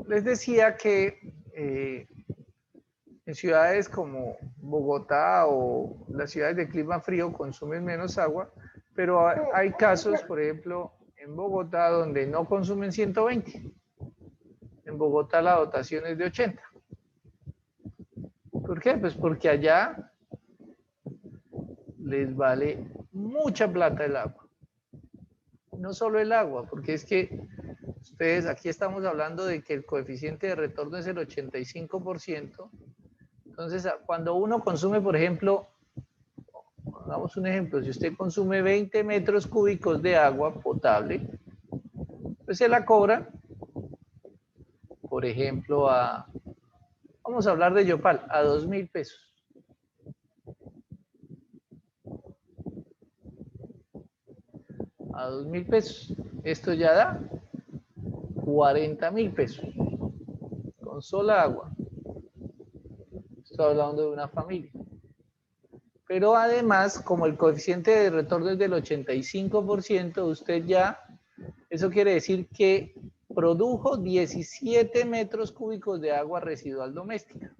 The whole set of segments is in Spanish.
les decía que en ciudades como Bogotá o las ciudades de clima frío consumen menos agua, pero hay casos, por ejemplo, en Bogotá donde no consumen 120. En Bogotá la dotación es de 80. ¿Por qué? Pues porque allá les vale mucha plata el agua. No solo el agua, porque es que ustedes, aquí estamos hablando de que el coeficiente de retorno es el 85%. Entonces, cuando uno consume, por ejemplo, hagamos un ejemplo, si usted consume 20 metros cúbicos de agua potable, pues se la cobra, por ejemplo, vamos a hablar de Yopal, a 2.000 pesos. A 2.000 pesos. Esto ya da 40.000 pesos con sola agua. Estoy hablando de una familia. Pero además, como el coeficiente de retorno es del 85%, usted ya, eso quiere decir que produjo 17 metros cúbicos de agua residual doméstica.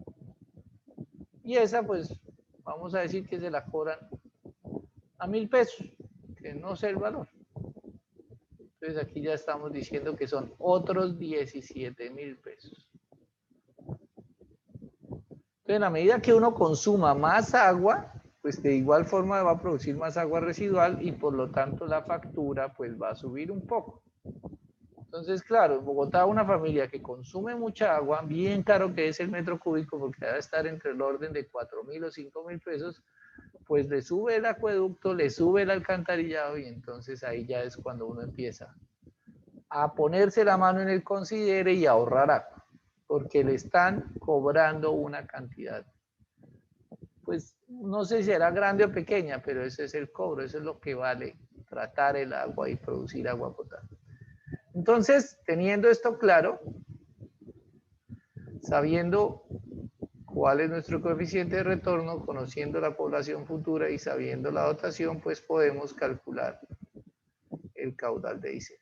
Y esa, pues, vamos a decir que se la cobran a 1.000 pesos, que no sé el valor. Entonces aquí ya estamos diciendo que son otros 17.000 pesos. Entonces, en la medida que uno consuma más agua, pues de igual forma va a producir más agua residual y por lo tanto la factura pues va a subir un poco. Entonces, claro, en Bogotá una familia que consume mucha agua, bien caro que es el metro cúbico, porque debe estar entre el orden de 4.000 o 5.000 pesos, pues le sube el acueducto, le sube el alcantarillado y entonces ahí ya es cuando uno empieza a ponerse la mano en el considere y a ahorrar agua, porque le están cobrando una cantidad. Pues no sé si era grande o pequeña, pero ese es el cobro, eso es lo que vale tratar el agua y producir agua potable. Entonces, teniendo esto claro, sabiendo cuál es nuestro coeficiente de retorno, conociendo la población futura y sabiendo la dotación, pues podemos calcular el caudal de diseño.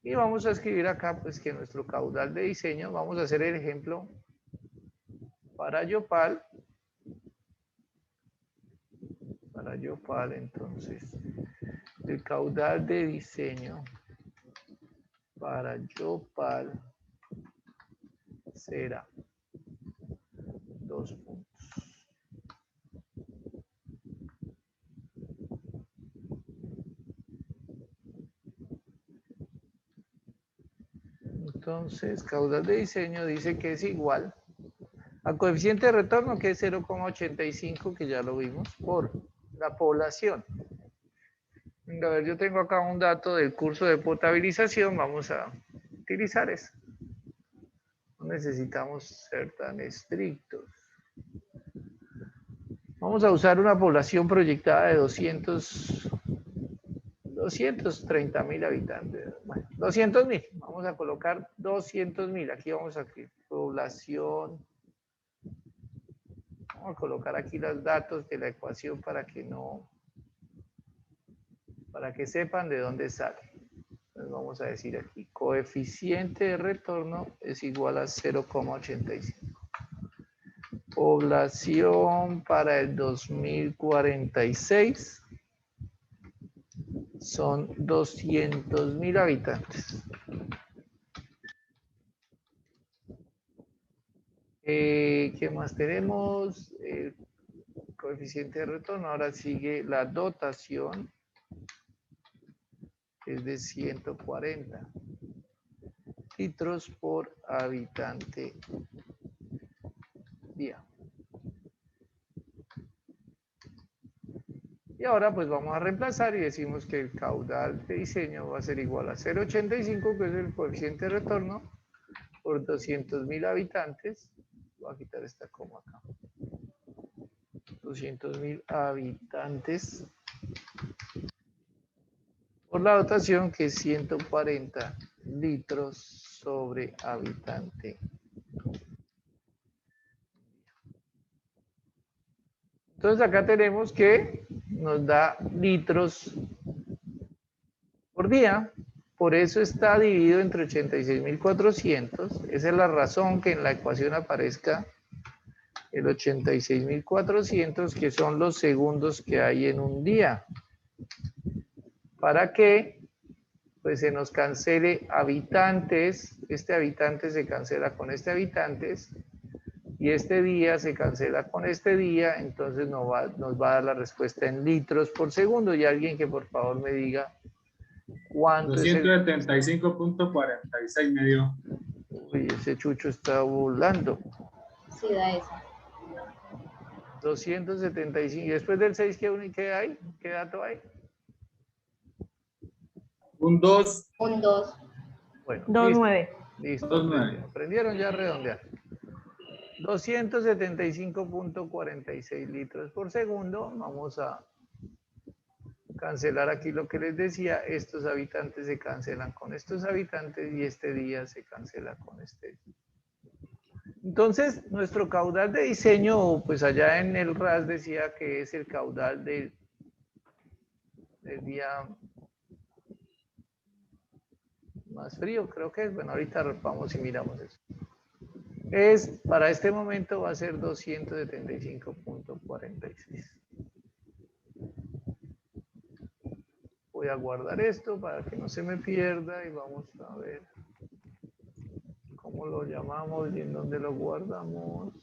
Y vamos a escribir acá pues que nuestro caudal de diseño, vamos a hacer el ejemplo para Yopal. Para Yopal, entonces, el caudal de diseño para Yopal será 2 puntos. Entonces, caudal de diseño dice que es igual al coeficiente de retorno, que es 0,85, que ya lo vimos, por la población. A ver, yo tengo acá un dato del curso de potabilización, vamos a utilizar eso. No necesitamos ser tan estrictos. Vamos a usar una población proyectada de 230.000 habitantes. Bueno, 200.000. Vamos a colocar 200.000. Aquí vamos a escribir población. Vamos a colocar aquí los datos de la ecuación para que sepan de dónde sale. Entonces vamos a decir aquí, coeficiente de retorno es igual a 0,85. Población para el 2046 son 200.000 habitantes. ¿Qué más tenemos? El coeficiente de retorno. Ahora sigue la dotación, que es de 140 litros por habitante día. Y ahora pues vamos a reemplazar y decimos que el caudal de diseño va a ser igual a 0,85, que es el coeficiente de retorno, por 200.000 habitantes. Voy a quitar esta coma acá. 200.000 habitantes por la dotación, que es 140 litros sobre habitante. Entonces acá tenemos que nos da litros por día, Por eso está dividido entre 86.400. Esa es la razón que en la ecuación aparezca el 86.400, que son los segundos que hay en un día. Para que pues se nos cancele habitantes, este habitante se cancela con este habitantes, y este día se cancela con este día, entonces nos va a dar la respuesta en litros por segundo. Y alguien que por favor me diga cuánto es el... 275.46 me dio. Uy, ese chucho está volando. Sí, da eso. 275. ¿Y después del 6 qué hay? ¿Qué dato hay? Un 2. Un 2. Bueno, 2,9. listo. 2,9. Aprendieron ya a redondear. 275.46 litros por segundo. Vamos a cancelar aquí lo que les decía. Estos habitantes se cancelan con estos habitantes y este día se cancela con este. Entonces, nuestro caudal de diseño, pues allá en el RAS decía que es el caudal del día más frío, creo que es. Bueno, ahorita vamos y miramos eso. Para este momento va a ser 275.46. Voy a guardar esto para que no se me pierda y vamos a ver cómo lo llamamos y en dónde lo guardamos.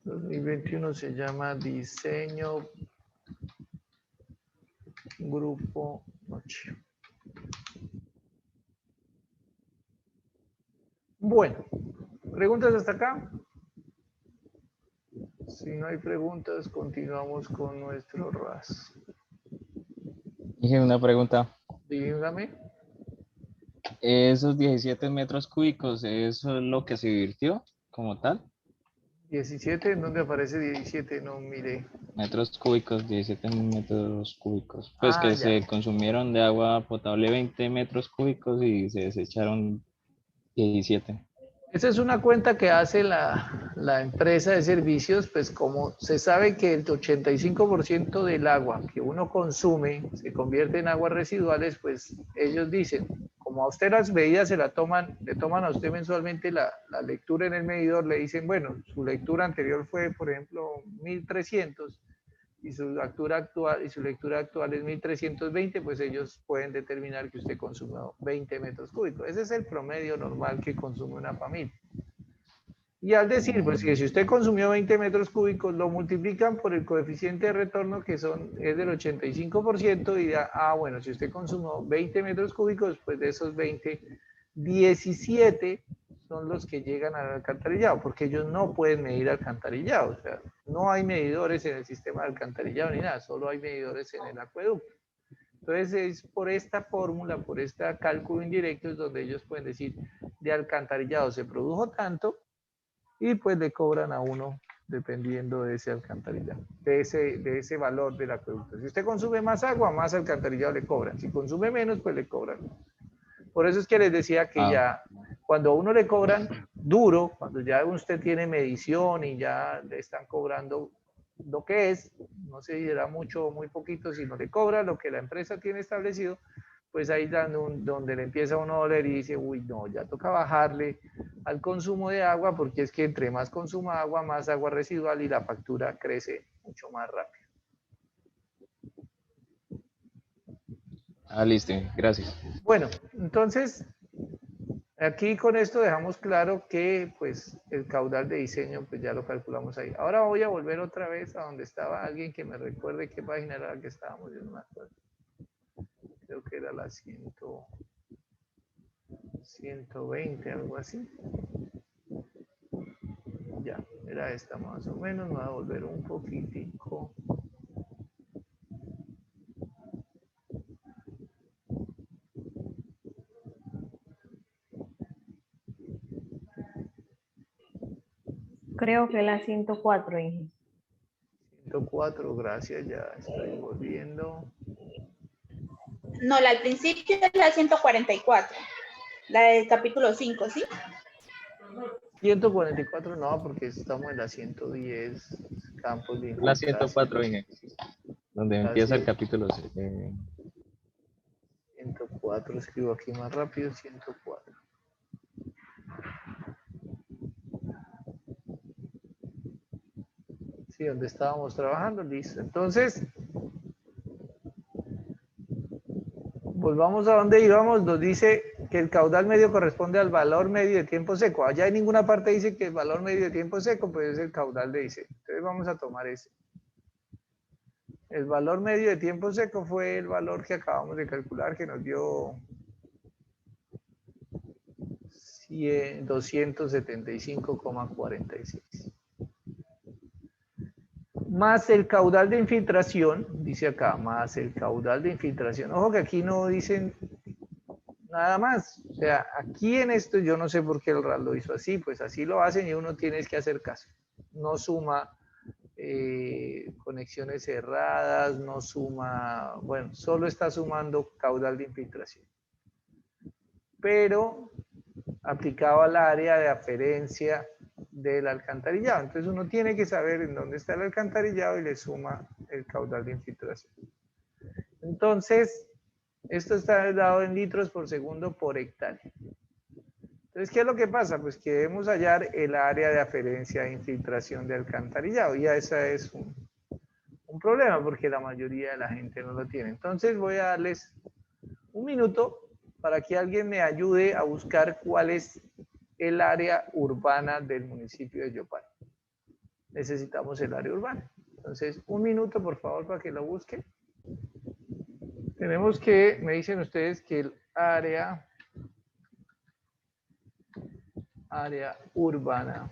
2021 se llama diseño grupo noche. Bueno, ¿preguntas hasta acá? Si no hay preguntas, continuamos con nuestro RAS. Dije una pregunta. Dígame. ¿Esos 17 metros cúbicos, eso es lo que se virtió como tal? 17, ¿en dónde aparece 17? No, mire. Metros cúbicos, 17 metros cúbicos. Pues Ah, que ya. se consumieron de agua potable 20 metros cúbicos y se desecharon 17. Esa es una cuenta que hace la empresa de servicios, pues como se sabe que el 85% del agua que uno consume se convierte en aguas residuales, pues ellos dicen, como a usted las medidas le toman a usted mensualmente la lectura en el medidor, le dicen, bueno, su lectura anterior fue, por ejemplo, 1300 y su lectura actual es 1320, pues ellos pueden determinar que usted consumió 20 metros cúbicos. Ese es el promedio normal que consume una familia. Y al decir, pues que si usted consumió 20 metros cúbicos, lo multiplican por el coeficiente de retorno que es del 85% y da, bueno, si usted consumió 20 metros cúbicos, pues de esos 20, 17 son los que llegan al alcantarillado, porque ellos no pueden medir alcantarillado, o sea, no hay medidores en el sistema de alcantarillado ni nada, solo hay medidores en el acueducto. Entonces es por esta fórmula, por este cálculo indirecto, es donde ellos pueden decir, de alcantarillado se produjo tanto, y pues le cobran a uno dependiendo de ese alcantarillado, de ese valor del acueducto. Si usted consume más agua, más alcantarillado le cobran. Si consume menos, pues le cobran. Por eso es que les decía que ya cuando a uno le cobran duro, cuando ya usted tiene medición y ya le están cobrando lo que es, no se dirá mucho o muy poquito, sino le cobra lo que la empresa tiene establecido, pues ahí donde le empieza uno a doler y dice, uy, no, ya toca bajarle al consumo de agua, porque es que entre más consuma agua, más agua residual y la factura crece mucho más rápido. Listo, gracias. Bueno, entonces, aquí con esto dejamos claro que pues el caudal de diseño pues ya lo calculamos ahí. Ahora voy a volver otra vez a donde estaba alguien que me recuerde qué página era la que estábamos, yo no me acuerdo. Creo que era la 120, algo así. Ya, era esta más o menos, me voy a volver un poquitico. Creo que la 104, Inge. 104, gracias, ya estoy volviendo. No, la al principio es la 144. La del capítulo 5, ¿sí? 144 no, porque estamos en la 110, campos de La infiltración. 104, Inge, donde empieza el capítulo. 104, escribo aquí más rápido, 104. Sí, donde estábamos trabajando, listo. Entonces, volvamos a donde íbamos, nos dice que el caudal medio corresponde al valor medio de tiempo seco. Allá en ninguna parte dice que el valor medio de tiempo seco, pues es el caudal de IC. Entonces vamos a tomar ese. El valor medio de tiempo seco fue el valor que acabamos de calcular, que nos dio 275,46. Más el caudal de infiltración, dice acá, más el caudal de infiltración. Ojo que aquí no dicen nada más. O sea, aquí en esto yo no sé por qué el RAL lo hizo así, pues así lo hacen y uno tiene que hacer caso. No suma conexiones cerradas, no suma, bueno, solo está sumando caudal de infiltración. Pero aplicado al área de aferencia del alcantarillado. Entonces uno tiene que saber en dónde está el alcantarillado y le suma el caudal de infiltración. Entonces, esto está dado en litros por segundo por hectárea. Entonces, ¿qué es lo que pasa? Pues que debemos hallar el área de aferencia e infiltración de alcantarillado. Y ese es un problema porque la mayoría de la gente no lo tiene. Entonces voy a darles un minuto para que alguien me ayude a buscar cuál es el área urbana del municipio de Yopal. Necesitamos el área urbana. Entonces, un minuto, por favor, para que lo busquen. Tenemos que, me dicen ustedes que el área urbana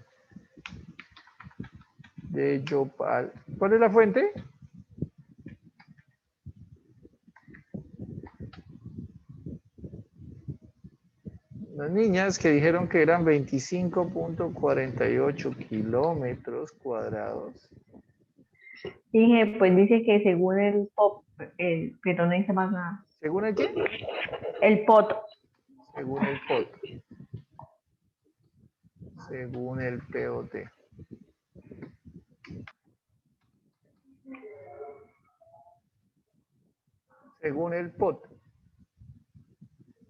de Yopal. ¿Cuál es la fuente? Las niñas que dijeron que eran 25.48 kilómetros cuadrados. Dije, pues dice que según el POT, pero no dice más nada. ¿Según el qué? El POT. Según el POT. Según el POT. Según el POT.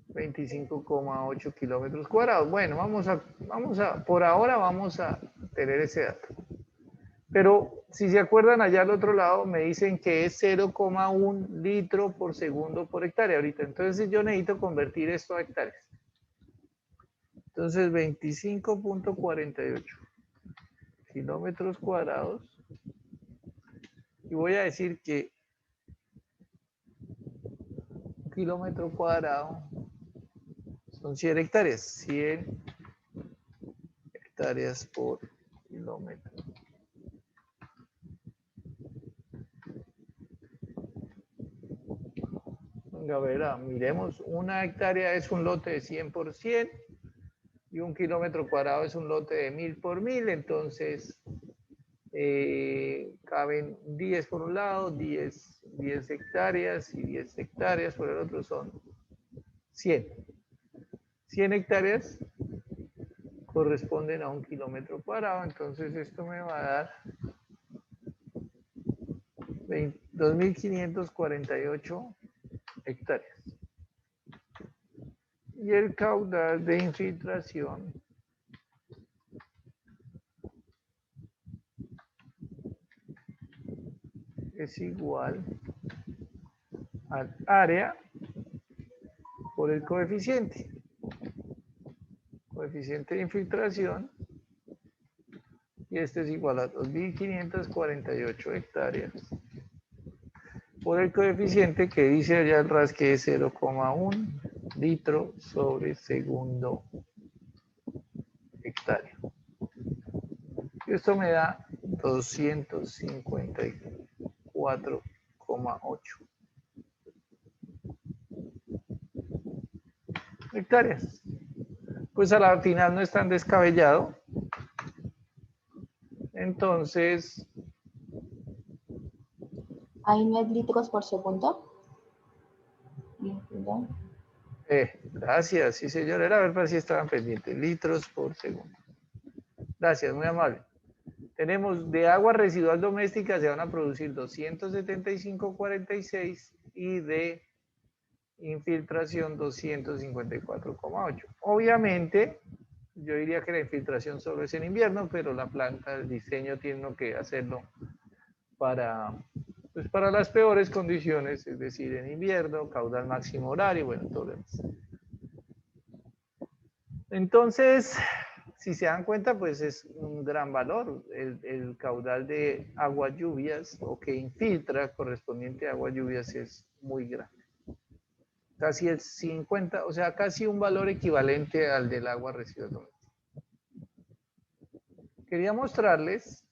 25,8 kilómetros cuadrados. Bueno, vamos a, por ahora vamos a tener ese dato. Pero si se acuerdan, allá al otro lado me dicen que es 0,1 litro por segundo por hectárea ahorita. Entonces yo necesito convertir esto a hectáreas. Entonces 25.48 kilómetros cuadrados. Y voy a decir que un kilómetro cuadrado son 100 hectáreas. 100 hectáreas por kilómetro. A ver, miremos, una hectárea es un lote de 100 por 100 y un kilómetro cuadrado es un lote de 1000 por 1000, entonces caben 10 por un lado, 10 hectáreas y 10 hectáreas por el otro son 100. 100 hectáreas corresponden a un kilómetro cuadrado, entonces esto me va a dar 2.548 hectáreas. Y el caudal de infiltración es igual al área por el coeficiente. Coeficiente de infiltración. Y este es igual a 2.548 hectáreas. Por el coeficiente que dice allá el RAS que es 0,1 litro sobre segundo hectárea. Esto me da 254,8 hectáreas. Pues a la final no es tan descabellado. Entonces, ¿Hay 9 litros por segundo? gracias, sí señor, era a ver para si estaban pendientes, litros por segundo. Gracias, muy amable. Tenemos de agua residual doméstica se van a producir 275,46 y de infiltración 254,8. Obviamente, yo diría que la infiltración solo es en invierno, pero la planta, el diseño tiene que hacerlo para, pues para las peores condiciones, es decir, en invierno, caudal máximo horario, bueno, todo lo demás. Entonces, si se dan cuenta, pues es un gran valor. El caudal de agua lluvias o que infiltra correspondiente a agua lluvias es muy grande. Casi el 50, o sea, casi un valor equivalente al del agua residual doméstica. Quería mostrarles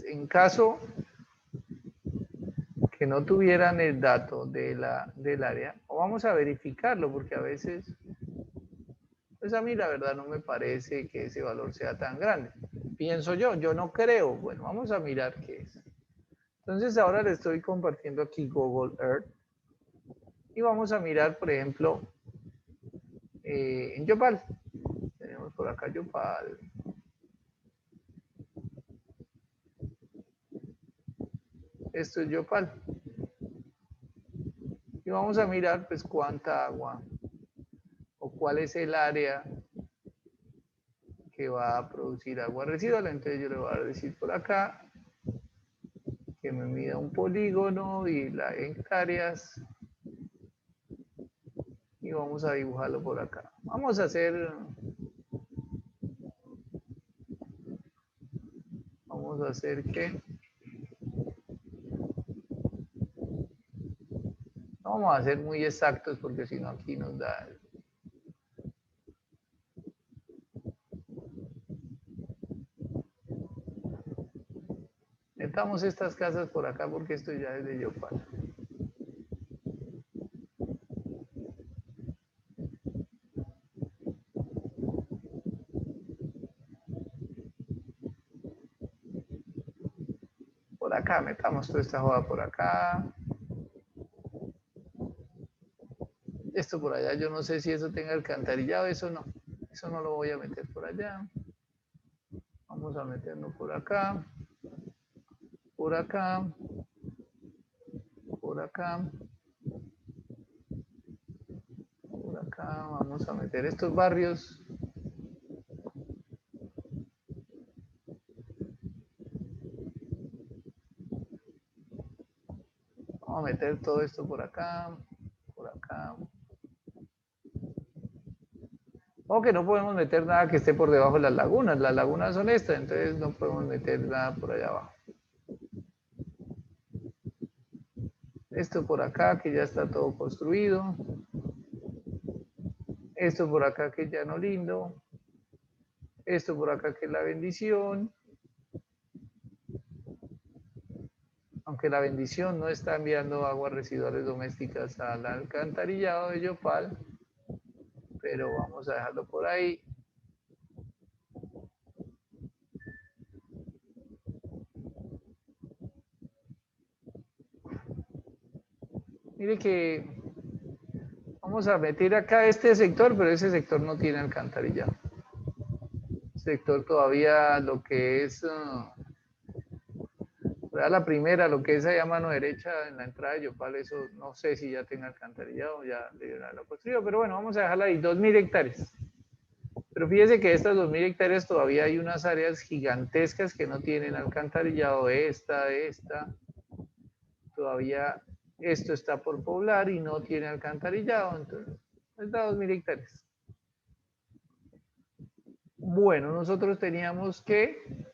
en caso que no tuvieran el dato del área, o vamos a verificarlo porque a veces, pues a mí la verdad no me parece que ese valor sea tan grande. Pienso yo no creo. Bueno, vamos a mirar qué es. Entonces ahora le estoy compartiendo aquí Google Earth y vamos a mirar, por ejemplo, en Yopal. Tenemos por acá Yopal. Esto es Yopal. Y vamos a mirar pues cuánta agua o cuál es el área que va a producir agua residual. Entonces yo le voy a decir por acá que me mida un polígono y las hectáreas. Y vamos a dibujarlo por acá. Vamos a hacer que no vamos a ser muy exactos porque si no aquí nos da. Metamos estas casas por acá porque esto ya es de Yopal. Por acá, metamos toda esta joda por acá. Esto por allá, yo no sé si eso tenga alcantarillado, eso no lo voy a meter por allá. Vamos a meterlo por acá, por acá, por acá, por acá. Vamos a meter estos barrios. Vamos a meter todo esto por acá, por acá. O que no podemos meter nada que esté por debajo de las lagunas. Las lagunas son estas, entonces no podemos meter nada por allá abajo. Esto por acá que ya está todo construido. Esto por acá que ya no lindo. Esto por acá que es la bendición. Aunque la bendición no está enviando aguas residuales domésticas al alcantarillado de Yopal, pero vamos a dejarlo por ahí. Mire que vamos a meter acá este sector, pero ese sector no tiene alcantarillado. Sector todavía lo que es la primera, lo que es allá a mano derecha en la entrada de Yopal, eso no sé si ya tenga alcantarillado, ya debería haberlo construido, pero bueno, vamos a dejarla ahí, 2.000 hectáreas. Pero fíjese que estas 2.000 hectáreas todavía hay unas áreas gigantescas que no tienen alcantarillado, esta, todavía esto está por poblar y no tiene alcantarillado, entonces está 2.000 hectáreas. Bueno, nosotros teníamos que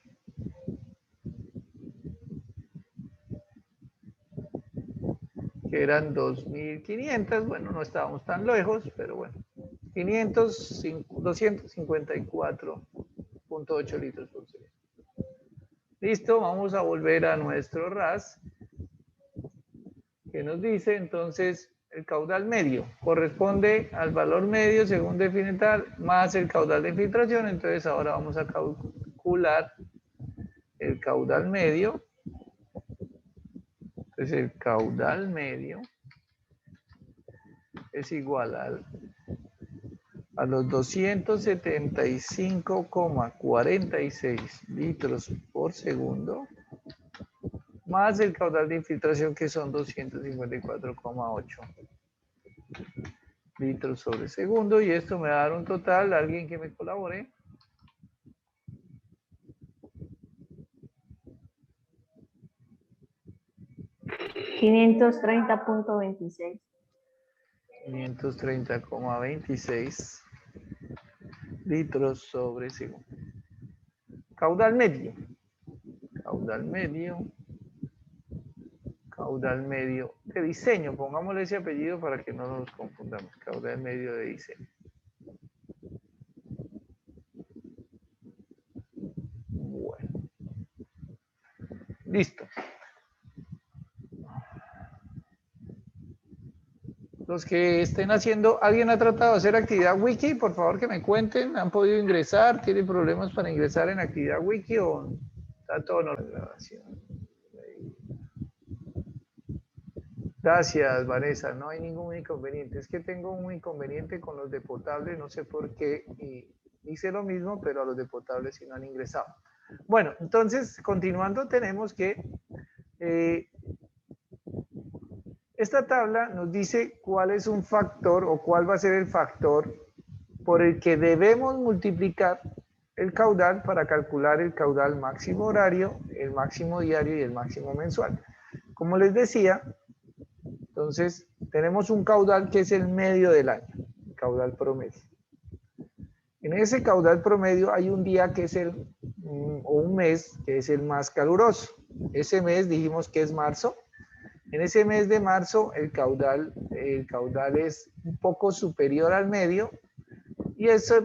eran 2.500, bueno, no estábamos tan lejos, pero bueno, 254.8 litros por segundo. Listo, vamos a volver a nuestro RAS, que nos dice entonces el caudal medio corresponde al valor medio según define tal más el caudal de infiltración. Entonces ahora vamos a calcular el caudal medio. Entonces el caudal medio es igual al a los 275,46 litros por segundo, más el caudal de infiltración que son 254,8 litros sobre segundo, y esto me va a dar un total, alguien que me colabore. 530.26. 530,26 litros sobre segundo. Caudal medio. Caudal medio. Caudal medio de diseño. Pongámosle ese apellido para que no nos confundamos. Caudal medio de diseño. Bueno. Listo. Los que estén haciendo, ¿alguien ha tratado de hacer actividad wiki? Por favor que me cuenten, ¿han podido ingresar? ¿Tienen problemas para ingresar en actividad wiki o está todo en orden? Gracias, Vanessa, no hay ningún inconveniente. Es que tengo un inconveniente con los de potable, no sé por qué, y hice lo mismo, pero a los de potable sí no han ingresado. Bueno, entonces, continuando, tenemos que esta tabla nos dice cuál es un factor o cuál va a ser el factor por el que debemos multiplicar el caudal para calcular el caudal máximo horario, el máximo diario y el máximo mensual. Como les decía, entonces tenemos un caudal que es el medio del año, el caudal promedio. En ese caudal promedio hay un día que es o un mes que es el más caluroso. Ese mes dijimos que es marzo. En ese mes de marzo el caudal es un poco superior al medio y ese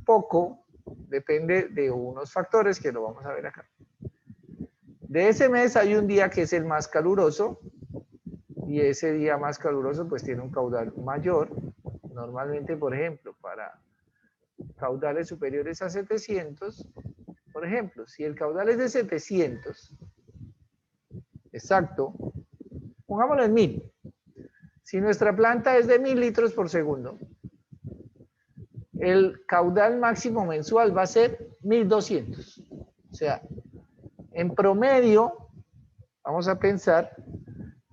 poco depende de unos factores que lo vamos a ver acá. De ese mes hay un día que es el más caluroso y ese día más caluroso pues tiene un caudal mayor. Normalmente, por ejemplo, para caudales superiores a 700, por ejemplo, si el caudal es de 700, exacto, pongámoslo en 1000. Si nuestra planta es de 1000 litros por segundo, el caudal máximo mensual va a ser 1200. O sea, en promedio, vamos a pensar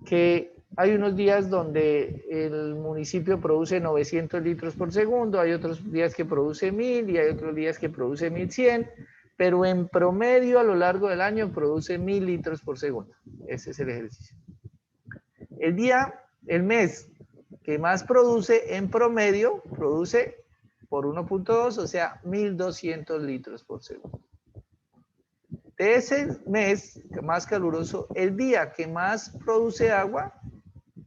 que hay unos días donde el municipio produce 900 litros por segundo, hay otros días que produce 1000 y hay otros días que produce 1100, pero en promedio a lo largo del año produce 1000 litros por segundo. Ese es el ejercicio. El mes que más produce en promedio, produce por 1.2, o sea, 1200 litros por segundo. De ese mes más caluroso, el día que más produce agua,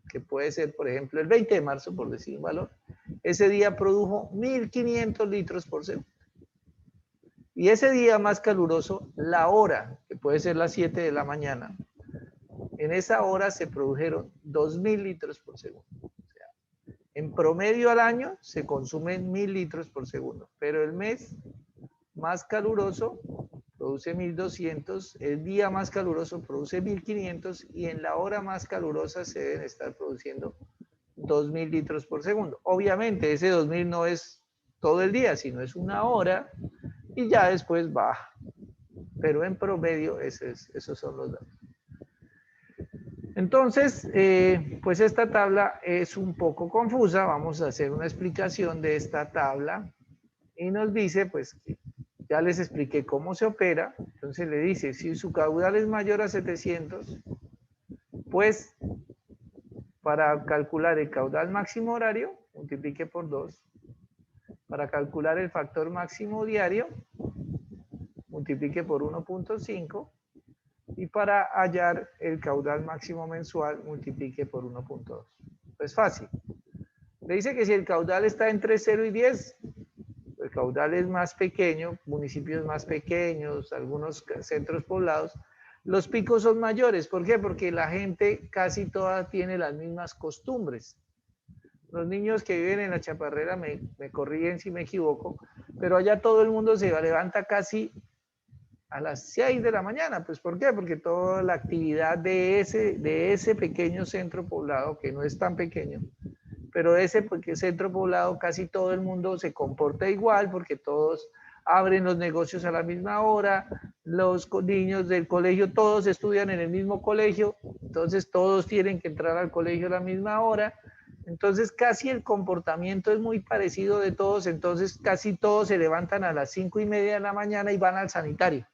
que puede ser, por ejemplo, el 20 de marzo, por decir un valor, ese día produjo 1500 litros por segundo. Y ese día más caluroso, la hora, que puede ser las 7 de la mañana, en esa hora se produjeron 2000 litros por segundo. O sea, en promedio al año se consumen 1000 litros por segundo, pero el mes más caluroso produce 1200, el día más caluroso produce 1500 y en la hora más calurosa se deben estar produciendo 2000 litros por segundo. Obviamente ese 2000 no es todo el día, sino es una hora y ya después baja. Pero en promedio esos son los datos. Entonces, pues esta tabla es un poco confusa. Vamos a hacer una explicación de esta tabla y nos dice, pues, ya les expliqué cómo se opera. Entonces le dice, si su caudal es mayor a 700, pues para calcular el caudal máximo horario, multiplique por 2. Para calcular el factor máximo diario, multiplique por 1.5. Y para hallar el caudal máximo mensual, multiplique por 1.2. Pues fácil. Le dice que si el caudal está entre 0 y 10, el caudal es más pequeño, municipios más pequeños, algunos centros poblados, los picos son mayores. ¿Por qué? Porque la gente casi toda tiene las mismas costumbres. Los niños que viven en la Chaparrera me corrigen si me equivoco, pero allá todo el mundo se levanta casi a las 6 de la mañana. Pues ¿por qué? Porque toda la actividad de ese pequeño centro poblado, que no es tan pequeño, pero ese porque centro poblado casi todo el mundo se comporta igual porque todos abren los negocios a la misma hora, los niños del colegio todos estudian en el mismo colegio, entonces todos tienen que entrar al colegio a la misma hora, entonces casi el comportamiento es muy parecido de todos, entonces casi todos se levantan a las 5:30 de la mañana y van al sanitario.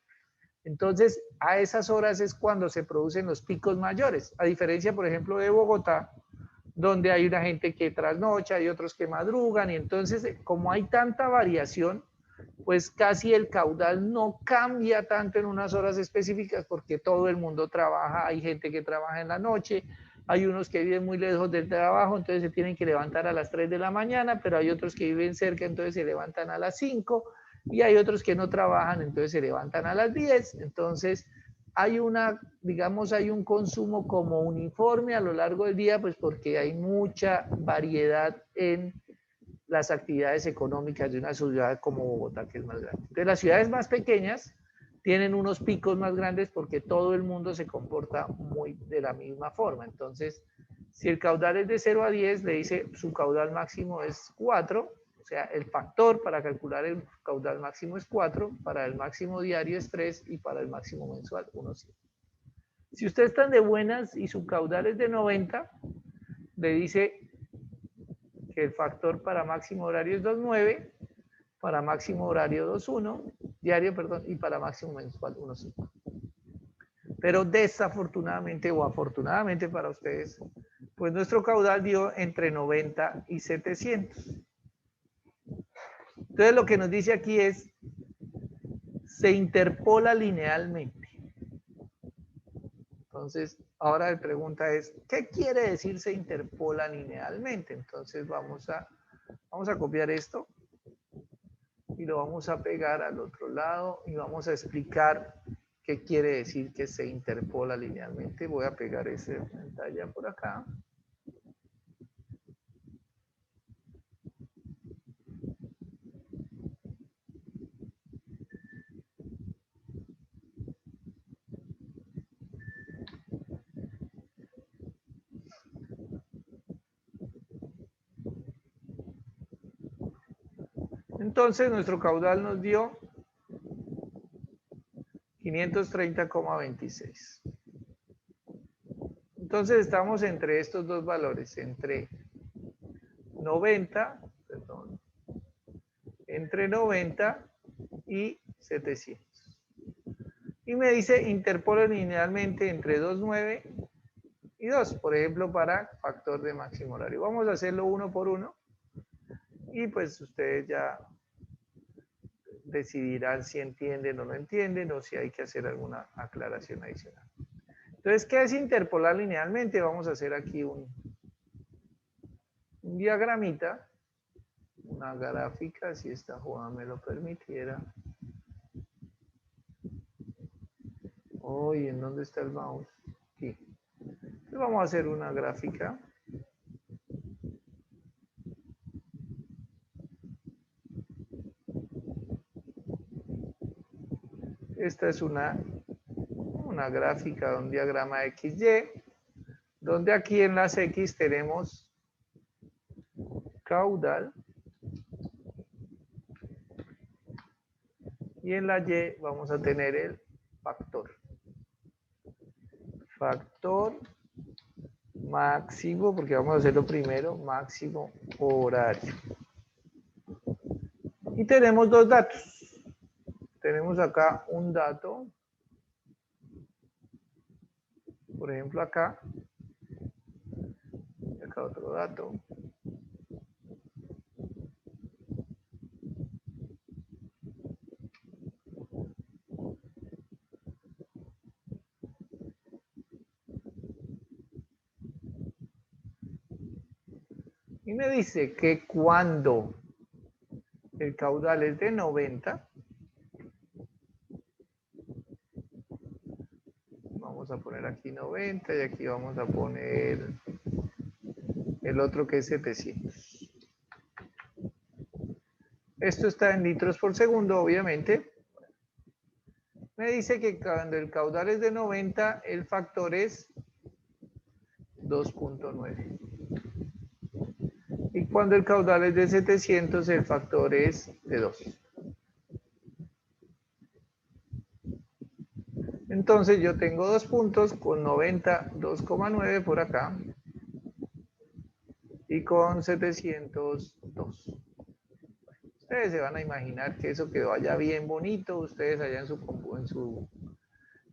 Entonces, a esas horas es cuando se producen los picos mayores, a diferencia, por ejemplo, de Bogotá, donde hay una gente que trasnocha, hay otros que madrugan, y entonces, como hay tanta variación, pues casi el caudal no cambia tanto en unas horas específicas porque todo el mundo trabaja, hay gente que trabaja en la noche, hay unos que viven muy lejos del trabajo, entonces se tienen que levantar a las 3 de la mañana, pero hay otros que viven cerca, entonces se levantan a las 5, y hay otros que no trabajan, entonces se levantan a las 10, entonces hay digamos, hay un consumo como uniforme a lo largo del día, pues porque hay mucha variedad en las actividades económicas de una ciudad como Bogotá, que es más grande. Entonces, las ciudades más pequeñas tienen unos picos más grandes porque todo el mundo se comporta muy de la misma forma. Entonces, si el caudal es de 0 a 10, le dice su caudal máximo es 4, o sea, el factor para calcular el caudal máximo es 4, para el máximo diario es 3 y para el máximo mensual 1,7. Si ustedes están de buenas y su caudal es de 90, le dice que el factor para máximo horario es 2,9, para máximo horario 2,1, diario, perdón, y para máximo mensual 1,5. Pero desafortunadamente o afortunadamente para ustedes, pues nuestro caudal dio entre 90 y 700. Entonces lo que nos dice aquí es, se interpola linealmente. Entonces, ahora la pregunta es, ¿qué quiere decir se interpola linealmente? Entonces vamos a copiar esto y lo vamos a pegar al otro lado y vamos a explicar qué quiere decir que se interpola linealmente. Voy a pegar esa pantalla por acá. Entonces nuestro caudal nos dio 530,26. Entonces estamos entre estos dos valores, entre 90 y 700. Y me dice interpola linealmente entre 2,9 y 2, por ejemplo, para factor de máximo horario. Vamos a hacerlo uno por uno y pues ustedes ya decidirán si entienden o no entienden o si hay que hacer alguna aclaración adicional. Entonces, ¿qué es interpolar linealmente? Vamos a hacer aquí un diagramita, una gráfica, si esta jugada me lo permitiera. ¿En dónde está el mouse? Aquí. Entonces vamos a hacer una gráfica. Esta es una gráfica, un diagrama XY, donde aquí en las X tenemos caudal y en la Y vamos a tener el factor. Factor máximo, porque vamos a hacerlo primero, máximo horario. Y tenemos dos datos. Tenemos acá un dato, por ejemplo acá, y acá otro dato. Y me dice que cuando el caudal es de 90, vamos a poner aquí 90 y aquí vamos a poner el otro que es 700. Esto está en litros por segundo, obviamente. Me dice que cuando el caudal es de 90, el factor es 2,9. Y cuando el caudal es de 700, el factor es de 2. Entonces yo tengo 2 puntos con 92,9 por acá y con 702. Ustedes se van a imaginar que eso quedó allá bien bonito, ustedes allá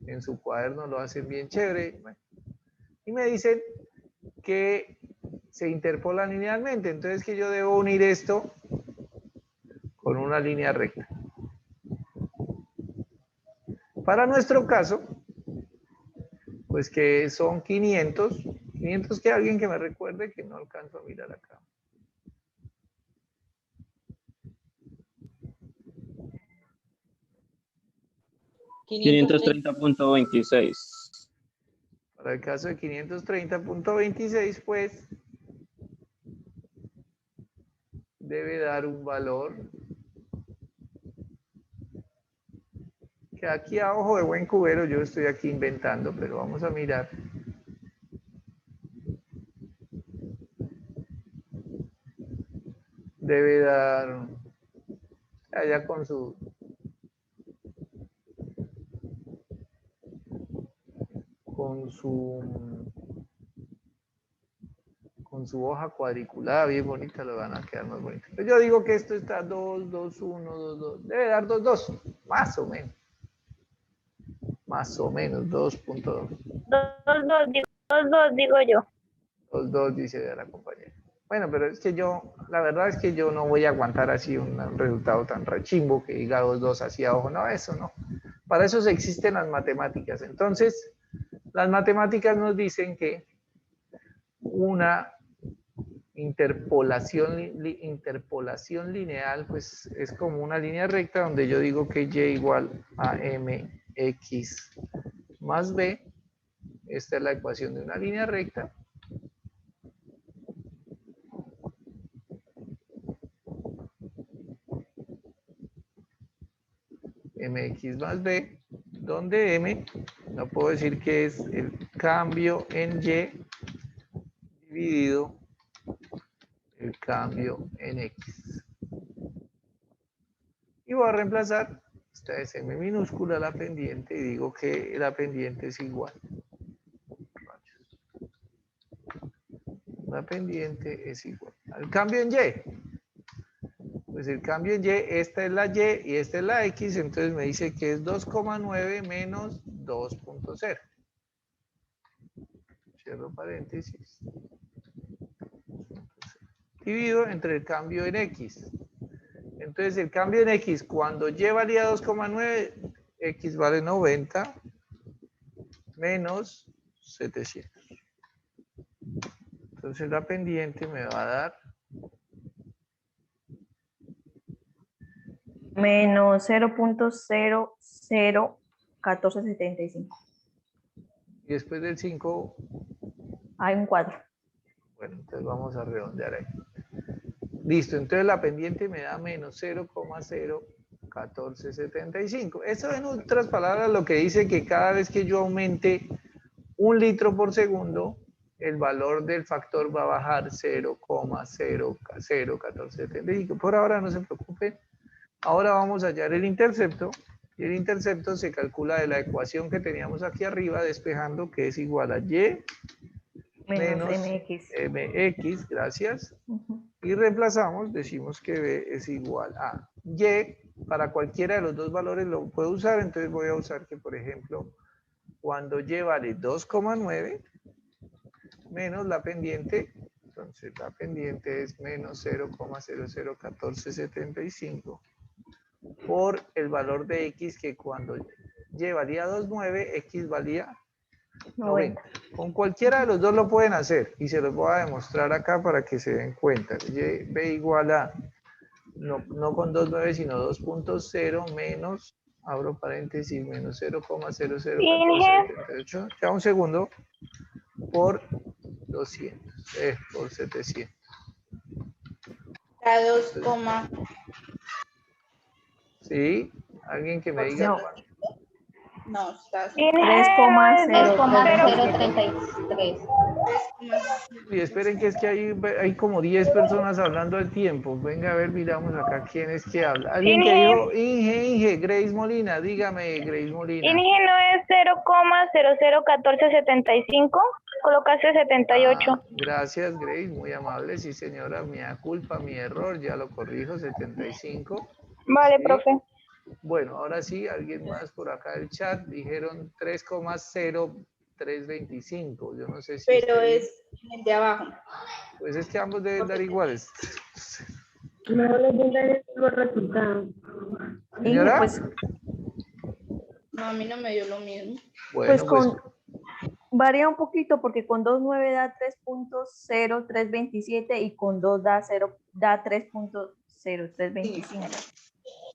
en su cuaderno lo hacen bien chévere. Bueno, y me dicen que se interpolan linealmente, entonces que yo debo unir esto con una línea recta. Para nuestro caso, pues que son 500 que alguien que me recuerde, que no alcanzo a mirar acá. $530.26. Para el caso de 530.26, pues debe dar un valor que aquí a ojo de buen cubero yo estoy aquí inventando, pero vamos a mirar. Debe dar allá con su hoja cuadriculada bien bonita, lo van a quedar más bonito. Yo digo que esto está 2, 2, 1, 2, 2. Debe dar 2, 2, más o menos. Más o menos, 2.2. 2, digo yo. 2, 2, dice la compañera. Bueno, pero es que yo, la verdad es que yo no voy a aguantar así un resultado tan rechimbo que diga 2, 2 así a ojo. No, eso no. Para eso existen las matemáticas. Entonces, las matemáticas nos dicen que una interpolación lineal, pues es como una línea recta donde yo digo que y igual a mx más b. Esta es la ecuación de una línea recta. Mx más b, donde m, no puedo decir que es el cambio en y dividido el cambio en x. Y voy a reemplazar, esta es m minúscula la pendiente, y digo que la pendiente es igual. La pendiente es igual al cambio en y. Pues el cambio en y, esta es la y y esta es la x, entonces me dice que es 2,9 menos 2.0. Cierro paréntesis. Dividido entre el cambio en x. Entonces el cambio en x, cuando y valía 2,9, x vale 90 menos 700. Entonces la pendiente me va a dar menos 0.001475. y después del 5, Hay un 4. bueno, entonces vamos a redondear ahí. Listo, entonces la pendiente me da menos 0,01475. Eso en otras palabras lo que dice que cada vez que yo aumente 1 litro por segundo, el valor del factor va a bajar 0,01475. Por ahora no se preocupen. Ahora vamos a hallar el intercepto. Y el intercepto se calcula de la ecuación que teníamos aquí arriba, despejando, que es igual a y menos mx, gracias. Y reemplazamos, decimos que b es igual a y. Para cualquiera de los dos valores lo puedo usar, entonces voy a usar que, por ejemplo, cuando y vale 2,9 menos la pendiente, entonces la pendiente es menos 0,001475 por el valor de x, que cuando y valía 2,9, x valía 90. Con cualquiera de los dos lo pueden hacer y se los voy a demostrar acá para que se den cuenta. Y b igual a, no con 2,9 sino 2.0 menos, abro paréntesis, menos 0,001478, ya un segundo, por 200, por 700. A 2, ¿Sí? ¿Alguien que me diga? no, está 3,033. 3,033. Y esperen que es que hay como 10 personas hablando al tiempo. Venga, a ver, miramos acá quién es que habla. Alguien que dijo, Inge, Grace Molina, dígame, Grace Molina. Inge no es 0,001475, colocaste 78. Ah, gracias, Grace, muy amable, sí señora, mi culpa, mi error, ya lo corrijo, 75. Vale, Sí. profe. Bueno, ahora sí, alguien más por acá del chat, dijeron 3,0325, yo no sé si... Pero esté es el de abajo. bien. Pues es que ambos deben dar iguales. No les den los resultados. ¿Señora? Pues, No, a mí no me dio lo mismo. Bueno, pues, varía un poquito porque con 2,9 da 3.0327 y con 2 da 3.0325.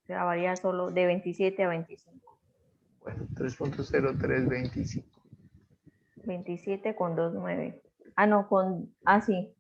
O sea, varía solo de 27 a 25. bueno, 3,0325. 27 con 2,9. Sí.